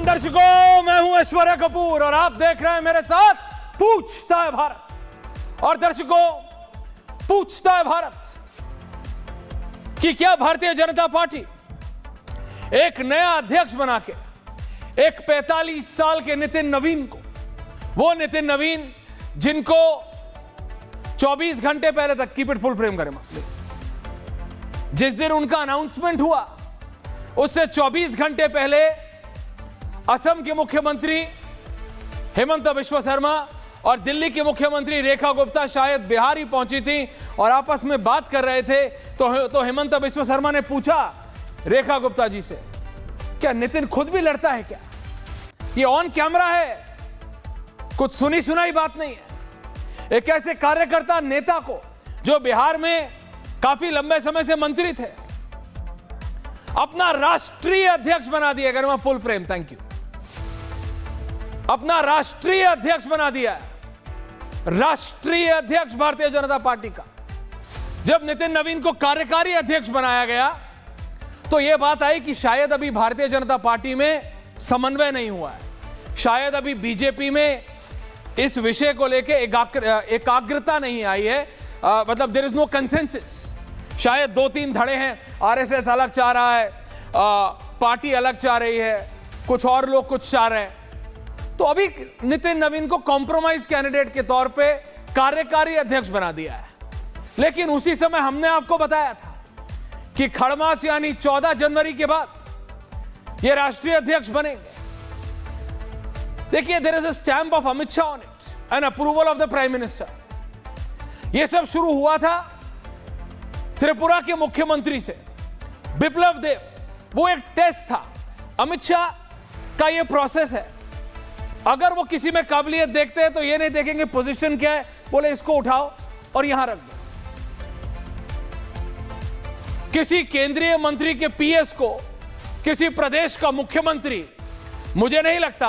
नमस्कार दर्शकों, मैं हूं ऐश्वर्या कपूर और आप देख रहे हैं मेरे साथ पूछता है भारत। और दर्शकों, पूछता है भारत कि क्या भारतीय जनता पार्टी एक नया अध्यक्ष बना के एक 45 साल के नितिन नवीन को, वो नितिन नवीन जिनको 24 घंटे पहले तक, कीप इट फुल फ्रेम करें, जिस दिन उनका अनाउंसमेंट हुआ उससे 24 घंटे पहले असम के मुख्यमंत्री हेमंत बिश्व शर्मा और दिल्ली के मुख्यमंत्री रेखा गुप्ता शायद बिहार ही पहुंची थी और आपस में बात कर रहे थे। तो हेमंत बिश्व शर्मा ने पूछा रेखा गुप्ता जी से, क्या नितिन खुद भी लड़ता है क्या? ये ऑन कैमरा है, कुछ सुनी सुनाई बात नहीं है। एक ऐसे कार्यकर्ता नेता को जो बिहार में काफी लंबे समय से मंत्री थे, अपना राष्ट्रीय अध्यक्ष बना दिया। अगर मैं फुल फ्रेम, थैंक यू, अपना राष्ट्रीय अध्यक्ष बना दिया, राष्ट्रीय अध्यक्ष भारतीय जनता पार्टी का। जब नितिन नवीन को कार्यकारी अध्यक्ष बनाया गया तो यह बात आई कि शायद अभी भारतीय जनता पार्टी में समन्वय नहीं हुआ है, शायद अभी बीजेपी में इस विषय को लेकर एकाग्रता नहीं आई है, मतलब देयर इज नो कंसेंसस। शायद 2-3 धड़े हैं, आरएसएस अलग चाह रहा है, पार्टी अलग चाह रही है, कुछ और लोग कुछ चाह रहे हैं। तो अभी नितिन नवीन को कॉम्प्रोमाइज कैंडिडेट के तौर पे कार्यकारी अध्यक्ष बना दिया है। लेकिन उसी समय हमने आपको बताया था कि खड़मास यानी 14 जनवरी के बाद ये राष्ट्रीय अध्यक्ष बनेंगे। देखिए, there is a stamp of Amit Shah on it and approval of the prime minister. यह सब शुरू हुआ था त्रिपुरा के मुख्यमंत्री से, बिप्लब देव। वो एक टेस्ट था। अमित शाह का ये प्रोसेस है, अगर वो किसी में काबिलियत देखते हैं तो ये नहीं देखेंगे पोजीशन क्या है, बोले इसको उठाओ और यहां रख दो। किसी केंद्रीय मंत्री के पीएस को किसी प्रदेश का मुख्यमंत्री, मुझे नहीं लगता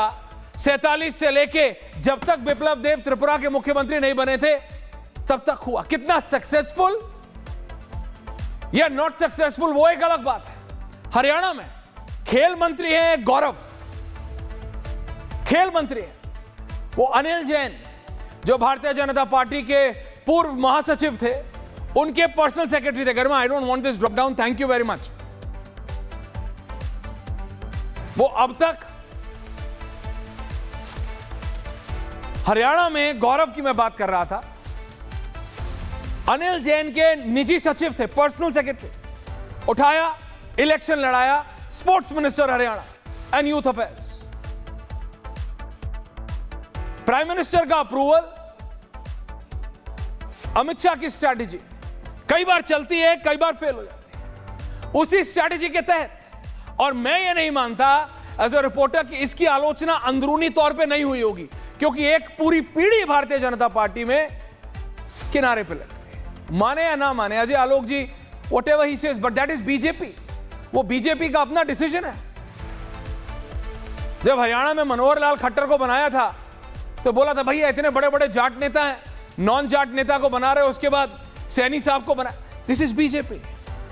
47 से लेके जब तक बिप्लब देव त्रिपुरा के मुख्यमंत्री नहीं बने थे तब तक हुआ। कितना सक्सेसफुल या नॉट सक्सेसफुल वो एक अलग बात है। हरियाणा में खेल मंत्री हैं गौरव, खेल मंत्री है वो अनिल जैन, जो भारतीय जनता पार्टी के पूर्व महासचिव थे, उनके पर्सनल सेक्रेटरी थे। गर्मा, I don't want this drop down, thank you very much. वो अब तक हरियाणा में, गौरव की मैं बात कर रहा था, अनिल जैन के निजी सचिव थे, पर्सनल सेक्रेटरी। उठाया, इलेक्शन लड़ाया, sports minister Haryana and youth affairs. Prime minister का अप्रूवल, अमित शाह की स्ट्रैटेजी कई बार चलती है, कई बार फेल हो जाती है। उसी स्ट्रैटेजी के तहत, और मैं ये नहीं मानता एज अ रिपोर्टर कि इसकी आलोचना अंदरूनी तौर पे नहीं हुई होगी, क्योंकि एक पूरी पीढ़ी भारतीय जनता पार्टी में किनारे पे लग गई। माने या ना माने Ajay Alok ji, whatever he says, but that is BJP. वो बीजेपी का अपना डिसीजन है। जब हरियाणा में मनोहर लाल खट्टर को बनाया था तो बोला था भैया इतने बड़े बड़े जाट नेता हैं, नॉन जाट नेता को बना रहे हो, उसके बाद सैनी साहब को बना। This is BJP,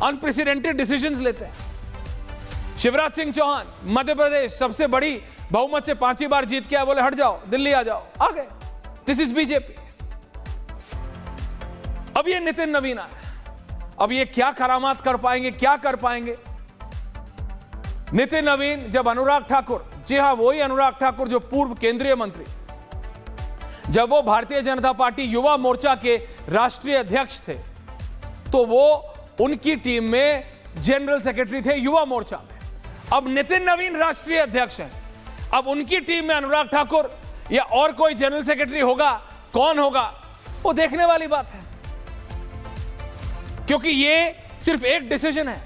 unprecedented decisions लेते हैं। शिवराज सिंह चौहान मध्य प्रदेश सबसे बड़ी बहुमत से 5वीं बार जीत के आए, बोले हट जाओ, दिल्ली आ जाओ, आ गए। This is BJP. अब ये नितिन नवीन आया, अब ये क्या करामात कर पाएंगे, क्या कर पाएंगे? नितिन नवीन, जब अनुराग ठाकुर, जी हां वही अनुराग ठाकुर जो पूर्व केंद्रीय मंत्री, जब वो भारतीय जनता पार्टी युवा मोर्चा के राष्ट्रीय अध्यक्ष थे तो वो उनकी टीम में जनरल सेक्रेटरी थे युवा मोर्चा में। अब नितिन नवीन राष्ट्रीय अध्यक्ष हैं, अब उनकी टीम में अनुराग ठाकुर या और कोई जनरल सेक्रेटरी होगा, कौन होगा वो देखने वाली बात है। क्योंकि ये सिर्फ एक डिसीजन है।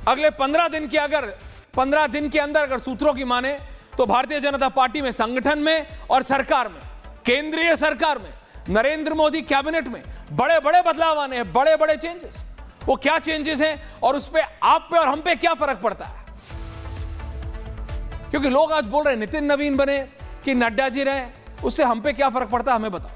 अगले 15 दिन के अंदर अगर सूत्रों की माने तो भारतीय जनता पार्टी में, संगठन में और सरकार में, केंद्रीय सरकार में, नरेंद्र मोदी कैबिनेट में बड़े बड़े बदलाव आने हैं, बड़े बड़े चेंजेस। वो क्या चेंजेस हैं और उस पे, आप पे और हम पे क्या फर्क पड़ता है? क्योंकि लोग आज बोल रहे हैं नितिन नवीन बने कि नड्डा जी रहे, उससे हम पे क्या फर्क पड़ता है, हमें बताओ।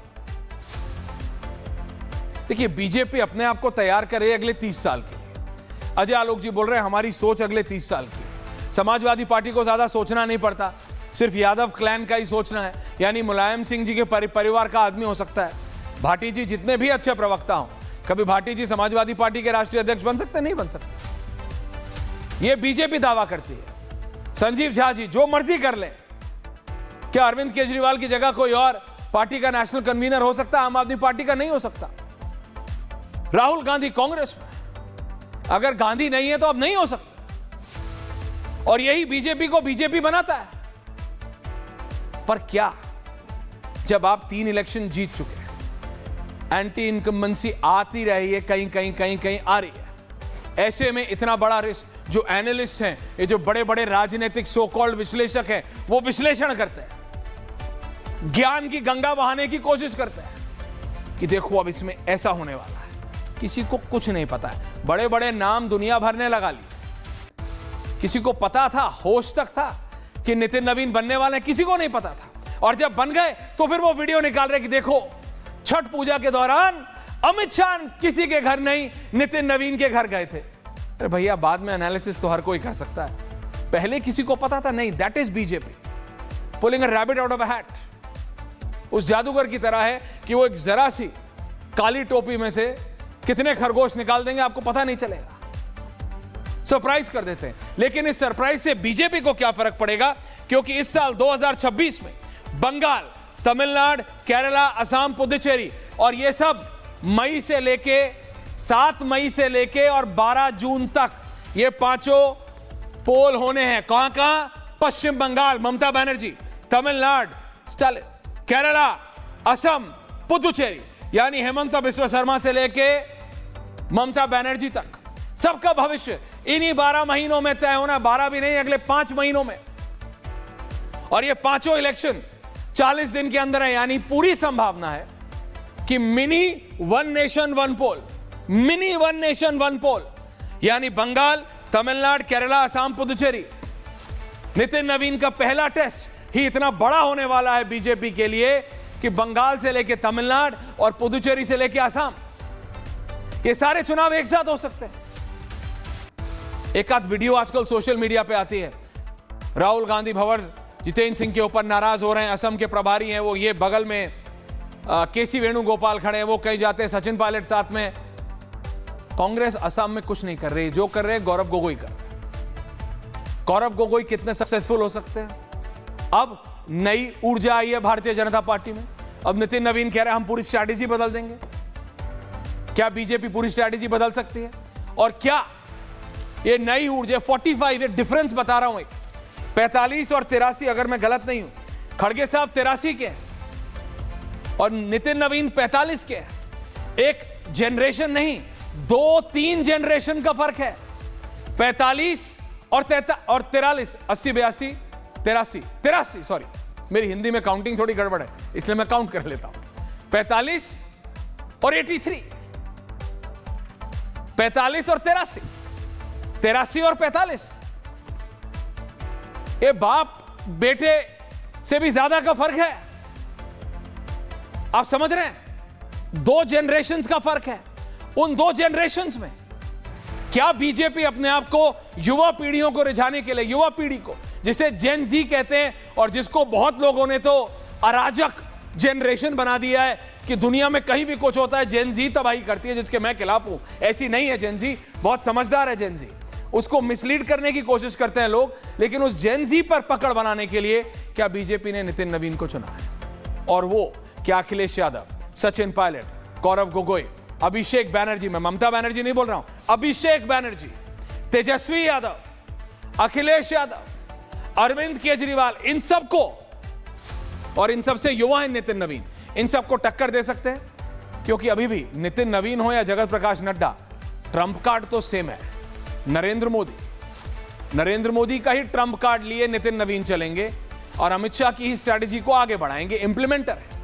देखिए, बीजेपी अपने आप को तैयार करे अगले 30 साल के लिए। अजय आलोक जी बोल रहे हैं हमारी सोच अगले 30 साल की। समाजवादी पार्टी को ज्यादा सोचना नहीं पड़ता, सिर्फ यादव क्लैन का ही सोचना है, यानी मुलायम सिंह जी के परिवार का आदमी हो सकता है। भाटी जी जितने भी अच्छे प्रवक्ता हो, कभी भाटी जी समाजवादी पार्टी के राष्ट्रीय अध्यक्ष बन सकते नहीं बन सकते। ये बीजेपी दावा करती है। संजीव झा जी जो मर्जी कर ले, क्या अरविंद केजरीवाल की जगह कोई और पार्टी का नेशनल कन्वीनर हो सकता? आम आदमी पार्टी का नहीं हो सकता। राहुल गांधी कांग्रेस में, अगर गांधी नहीं है तो अब नहीं हो सकता, और यही बीजेपी को बीजेपी बनाता है। पर क्या, जब आप 3 इलेक्शन जीत चुके हैं, एंटी इनकम्बेंसी आती रही है, कहीं कहीं कहीं कहीं आ रही है, ऐसे में इतना बड़ा रिस्क, जो एनालिस्ट हैं, ये जो बड़े बड़े राजनीतिक सो कॉल्ड विश्लेषक हैं, वो विश्लेषण करते हैं, ज्ञान की गंगा बहाने की कोशिश करते हैं कि देखो अब इसमें ऐसा होने वाला है। किसी को कुछ नहीं पता है। बड़े बड़े नाम दुनिया भर ने लगा लिए। किसी को पता था, होश तक था कि नितिन नवीन बनने वाले हैं? किसी को नहीं पता था। और जब बन गए तो फिर वो वीडियो निकाल रहे कि देखो छठ पूजा के दौरान अमित शाह किसी के घर नहीं, नितिन नवीन के घर गए थे। अरे भैया, बाद में एनालिसिस तो हर कोई कर सकता है, पहले किसी को पता था नहीं। That is BJP pulling a rabbit out of a hat. उस जादूगर की तरह है कि वो एक जरा सी काली टोपी में से कितने खरगोश निकाल देंगे आपको पता नहीं चलेगा, सरप्राइज कर देते हैं। लेकिन इस सरप्राइज से बीजेपी को क्या फर्क पड़ेगा, क्योंकि इस साल 2026 में बंगाल, तमिलनाडु, केरला, असम, पुडुचेरी और ये सब मई से लेके 7 मई से लेके और 12 जून तक ये 5 पोल होने हैं। कहां कहां? पश्चिम बंगाल ममता बनर्जी, तमिलनाडु स्टालिन, केरला, असम, पुडुचेरी, यानी हेमंत बिस्वा शर्मा से लेके ममता बनर्जी तक, सबका भविष्य इन्हीं 12 महीनों में तय होना। 12 भी नहीं, अगले 5 महीनों में। और ये 5 इलेक्शन 40 दिन के अंदर है, यानी पूरी संभावना है कि मिनी 1 नेशन 1 पोल, मिनी 1 नेशन 1 पोल, यानी बंगाल, तमिलनाडु, केरला, असम, पुडुचेरी। नितिन नवीन का पहला टेस्ट ही इतना बड़ा होने वाला है बीजेपी के लिए कि बंगाल से लेके तमिलनाडु और पुडुचेरी से लेके असम, ये सारे चुनाव एक साथ हो सकते हैं। एक आध वीडियो आजकल सोशल मीडिया पे आती है, राहुल गांधी भंवर जितेंद्र सिंह के ऊपर नाराज हो रहे हैं। असम के प्रभारी हैं वो, ये बगल में केसी वेणुगोपाल खड़े हैं, वो कहीं जाते हैं सचिन पायलट साथ में। कांग्रेस असम में कुछ नहीं कर रही, जो कर रहे हैं गौरव गोगोई कर रहे हैं। गौरव गोगोई कितने सक्सेसफुल हो सकते हैं? अब नई ऊर्जा आई है भारतीय जनता पार्टी में। अब नितिन नवीन कह रहे हैं हम पूरी स्ट्रैटेजी बदल देंगे। क्या बीजेपी पूरी स्ट्रैटेजी बदल सकती है? और क्या ये नई ऊर्जा 45, ये डिफरेंस बता रहा हूं, 45 और 83, अगर मैं गलत नहीं हूं, खड़गे साहब 83 के हैं और नितिन नवीन 45 के हैं। एक जनरेशन नहीं, 2-3 जनरेशन का फर्क है। 45 और 43, 80, 82, 83, सॉरी, मेरी हिंदी में काउंटिंग थोड़ी गड़बड़ है, इसलिए मैं काउंट कर लेता हूं। 45 और 83, 45 और 83, 83 और 45, ये बाप बेटे से भी ज्यादा का फर्क है। आप समझ रहे हैं? 2 जनरेशंस का फर्क है। उन 2 जनरेशंस में क्या बीजेपी अपने आप को युवा पीढ़ियों को रिझाने के लिए, युवा पीढ़ी को जिसे जेन जी कहते हैं और जिसको बहुत लोगों ने तो अराजक जनरेशन बना दिया है कि दुनिया में कहीं भी कुछ होता है जेन जी तबाही करती है, जिसके मैं खिलाफ हूं। ऐसी नहीं है जेन जी, बहुत समझदार है जेन जी। उसको मिसलीड करने की कोशिश करते हैं लोग, लेकिन उस जेन जी पर पकड़ बनाने के लिए क्या बीजेपी ने नितिन नवीन को चुना है? और वो क्या अखिलेश यादव, सचिन पायलट, गौरव गोगोई, अभिषेक बनर्जी, मैं ममता बनर्जी नहीं बोल रहा हूं, अभिषेक बनर्जी, तेजस्वी यादव, अखिलेश यादव, अरविंद केजरीवाल, इन सबको, और इन सबसे युवा है नितिन नवीन, इन सबको टक्कर दे सकते हैं। क्योंकि अभी भी नितिन नवीन हो या जगत प्रकाश नड्डा, ट्रंप कार्ड तो सेम है, नरेंद्र मोदी का ही ट्रंप कार्ड लिए नितिन नवीन चलेंगे और अमित शाह की ही स्ट्रैटेजी को आगे बढ़ाएंगे। इंप्लीमेंटर है।